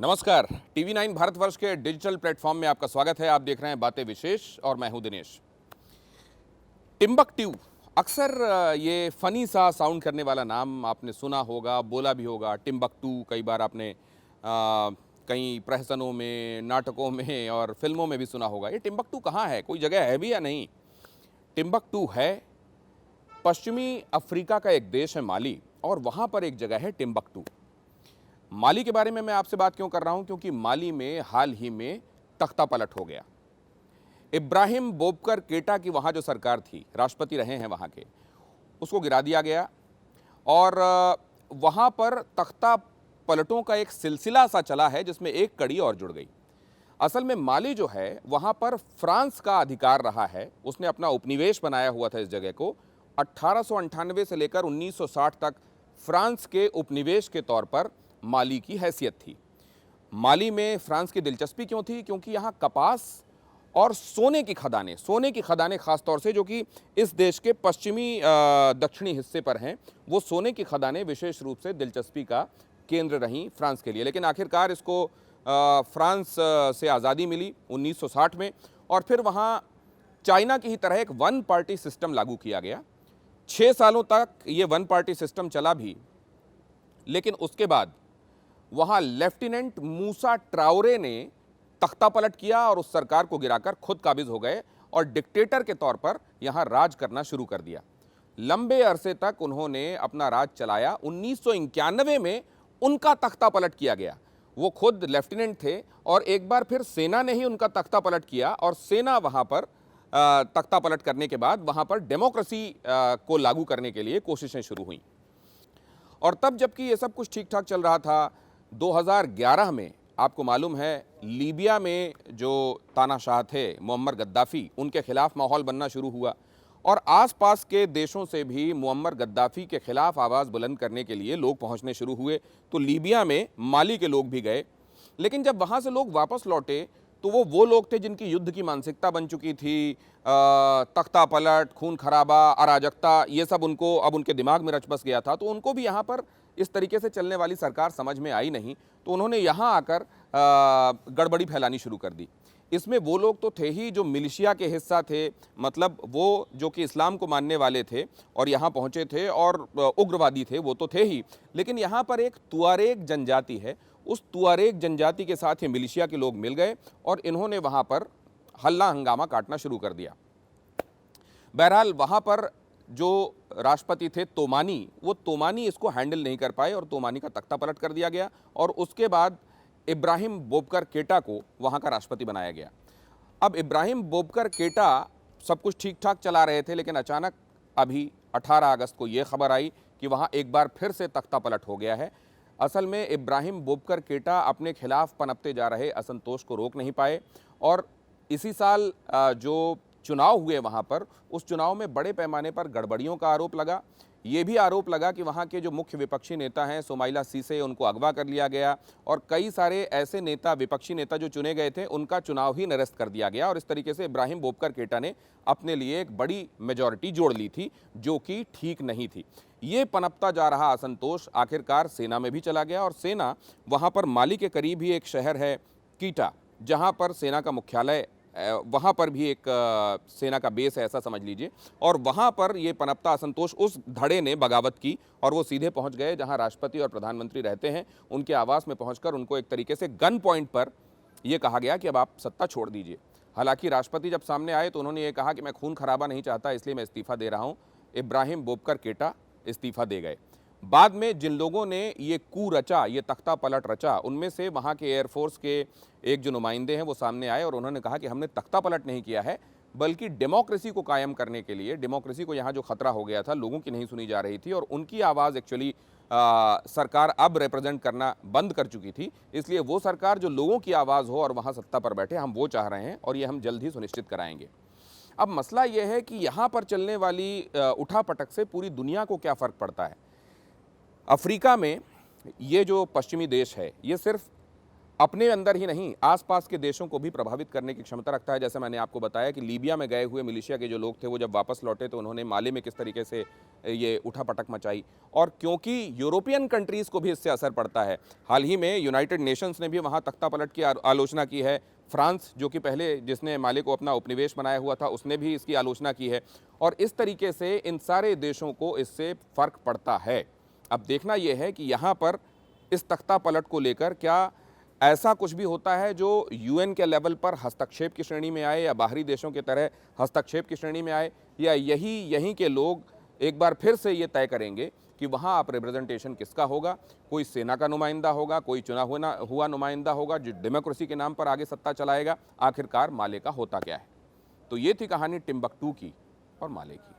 नमस्कार। टीवी 9 भारतवर्ष के digital platform में आपका स्वागत है। आप देख रहे हैं बातें विशेष और मैं हूं दिनेश। टिम्बकट्यू, अक्सर ये फनी सा साउंड करने वाला नाम आपने सुना होगा, बोला भी होगा। टिम्बकटू कई बार आपने कई प्रहसनों में, नाटकों में और फिल्मों में भी सुना होगा। ये टिम्बकटू कहाँ है, कोई जगह है भी या नहीं? टिम्बकटू है पश्चिमी अफ्रीका का एक देश है माली, और वहाँ पर एक जगह है टिम्बकटू। माली के बारे में मैं आपसे बात क्यों कर रहा हूं? क्योंकि माली में हाल ही में तख्ता पलट हो गया। इब्राहिम बोबकर केटा की वहां जो सरकार थी, राष्ट्रपति रहे हैं वहां के, उसको गिरा दिया गया और वहां पर तख्ता पलटों का एक सिलसिला सा चला है जिसमें एक कड़ी और जुड़ गई। असल में माली जो है वहां पर फ्रांस का अधिकार रहा है। उसने अपना उपनिवेश बनाया हुआ था इस जगह को। 1898 से लेकर 1960 तक फ्रांस के उपनिवेश के तौर पर माली की हैसियत थी। माली में फ्रांस की दिलचस्पी क्यों थी? क्योंकि यहाँ कपास और सोने की खदानें खास तौर से, जो कि इस देश के पश्चिमी दक्षिणी हिस्से पर हैं, वो सोने की खदानें विशेष रूप से दिलचस्पी का केंद्र रहीं फ्रांस के लिए। लेकिन आखिरकार इसको फ्रांस से आज़ादी मिली 1960 में, और फिर वहाँ चाइना की ही तरह एक वन पार्टी सिस्टम लागू किया गया। 6 सालों तक ये वन पार्टी सिस्टम चला भी, लेकिन उसके बाद वहां लेफ्टिनेंट मूसा ट्राओरे ने तख्ता पलट किया और उस सरकार को गिराकर खुद काबिज हो गए और डिक्टेटर के तौर पर यहां राज करना शुरू कर दिया। लंबे अरसे तक उन्होंने अपना राज चलाया। 1991 में उनका तख्ता पलट किया गया। वो खुद लेफ्टिनेंट थे और एक बार फिर सेना ने ही उनका तख्ता पलट किया, और सेना वहां पर तख्ता पलट करने के बाद वहां पर डेमोक्रेसी को लागू करने के लिए कोशिशें शुरू हुई। और तब जबकि ये सब कुछ ठीक ठाक चल रहा था, 2011 में आपको मालूम है लीबिया में जो तानाशाह थे मुअम्मर गद्दाफ़ी, उनके खिलाफ माहौल बनना शुरू हुआ और आसपास के देशों से भी मुअम्मर गद्दाफ़ी के खिलाफ आवाज़ बुलंद करने के लिए लोग पहुंचने शुरू हुए। तो लीबिया में माली के लोग भी गए, लेकिन जब वहां से लोग वापस लौटे तो वो लोग थे जिनकी युद्ध की मानसिकता बन चुकी थी। तख्ता पलट, खून खराबा, अराजकता, ये सब उनको अब उनके दिमाग में रच बस गया था। तो उनको भी यहाँ पर इस तरीके से चलने वाली सरकार समझ में आई नहीं, तो उन्होंने यहाँ आकर गड़बड़ी फैलानी शुरू कर दी। इसमें वो लोग तो थे ही जो मिलिशिया के हिस्सा थे, मतलब वो जो कि इस्लाम को मानने वाले थे और यहाँ पहुँचे थे और उग्रवादी थे, वो तो थे ही। लेकिन यहाँ पर एक तुआरेग जनजाति है, उस तुआरेग जनजाति के साथ ये मिलिशिया के लोग मिल गए और इन्होंने वहाँ पर हल्ला हंगामा काटना शुरू कर दिया। बहरहाल वहाँ पर जो राष्ट्रपति थे तोमानी, वो तोमानी इसको हैंडल नहीं कर पाए और तोमानी का तख्ता पलट कर दिया गया और उसके बाद इब्राहिम बोबकर केटा को वहाँ का राष्ट्रपति बनाया गया। अब इब्राहिम बोबकर केटा सब कुछ ठीक ठाक चला रहे थे, लेकिन अचानक अभी 18 अगस्त को ये खबर आई कि वहाँ एक बार फिर से तख्ता पलट हो गया है। असल में इब्राहिम बोबकर केटा अपने खिलाफ पनपते जा रहे असंतोष को रोक नहीं पाए और इसी साल जो चुनाव हुए वहाँ पर, उस चुनाव में बड़े पैमाने पर गड़बड़ियों का आरोप लगा। ये भी आरोप लगा कि वहाँ के जो मुख्य विपक्षी नेता हैं सुमाइला सीसे, उनको अगवा कर लिया गया और कई सारे ऐसे नेता, विपक्षी नेता जो चुने गए थे, उनका चुनाव ही निरस्त कर दिया गया और इस तरीके से इब्राहिम बोबकर केटा ने अपने लिए एक बड़ी मेजॉरिटी जोड़ ली थी, जो कि ठीक नहीं थी। ये पनपता जा रहा असंतोष आखिरकार सेना में भी चला गया और सेना वहाँ पर माली के करीब ही एक शहर है कीटा, जहाँ पर सेना का मुख्यालय, वहाँ पर भी एक सेना का बेस है, ऐसा समझ लीजिए। और वहाँ पर ये पनपता असंतोष, उस धड़े ने बगावत की और वो सीधे पहुँच गए जहाँ राष्ट्रपति और प्रधानमंत्री रहते हैं। उनके आवास में पहुँचकर उनको एक तरीके से गन पॉइंट पर यह कहा गया कि अब आप सत्ता छोड़ दीजिए। हालांकि राष्ट्रपति जब सामने आए तो उन्होंने ये कहा कि मैं खून खराबा नहीं चाहता, इसलिए मैं इस्तीफ़ा दे रहा हूँ। इब्राहिम बोबकर केटा इस्तीफ़ा दे गए। बाद में जिन लोगों ने ये कू रचा, ये तख्ता पलट रचा, उनमें से वहाँ के एयरफोर्स के एक जो नुमाइंदे हैं वो सामने आए और उन्होंने कहा कि हमने तख्ता पलट नहीं किया है, बल्कि डेमोक्रेसी को कायम करने के लिए, डेमोक्रेसी को यहाँ जो खतरा हो गया था, लोगों की नहीं सुनी जा रही थी और उनकी आवाज़ एक्चुअली सरकार अब रिप्रेजेंट करना बंद कर चुकी थी। इसलिए वो सरकार जो लोगों की आवाज़ हो और वहाँ सत्ता पर बैठे, हम वो चाह रहे हैं और ये हम जल्द ही सुनिश्चित कराएंगे। अब मसला ये है कि यहाँ पर चलने वाली उठापटक से पूरी दुनिया को क्या फ़र्क पड़ता है। अफ्रीका में ये जो पश्चिमी देश है, ये सिर्फ अपने अंदर ही नहीं, आसपास के देशों को भी प्रभावित करने की क्षमता रखता है। जैसे मैंने आपको बताया कि लीबिया में गए हुए मिलिशिया के जो लोग थे, वो जब वापस लौटे तो उन्होंने माले में किस तरीके से ये उठापटक मचाई, और क्योंकि यूरोपियन कंट्रीज़ को भी इससे असर पड़ता है। हाल ही में यूनाइटेड नेशंस ने भी वहाँ तख्तापलट की आलोचना की है। फ्रांस, जो कि पहले जिसने माले को अपना उपनिवेश बनाया हुआ था, उसने भी इसकी आलोचना की है, और इस तरीके से इन सारे देशों को इससे फ़र्क पड़ता है। अब देखना यह है कि यहाँ पर इस तख्तापलट को लेकर क्या ऐसा कुछ भी होता है जो यूएन के लेवल पर हस्तक्षेप की श्रेणी में आए, या बाहरी देशों की तरह हस्तक्षेप की श्रेणी में आए, या यहीं के लोग एक बार फिर से ये तय करेंगे कि वहाँ आप रिप्रेजेंटेशन किसका होगा, कोई सेना का नुमाइंदा होगा, कोई चुना हुआ नुमाइंदा होगा जो डेमोक्रेसी के नाम पर आगे सत्ता चलाएगा। आखिरकार माले का होता क्या है। तो ये थी कहानी टिम्बकटू की और माले की।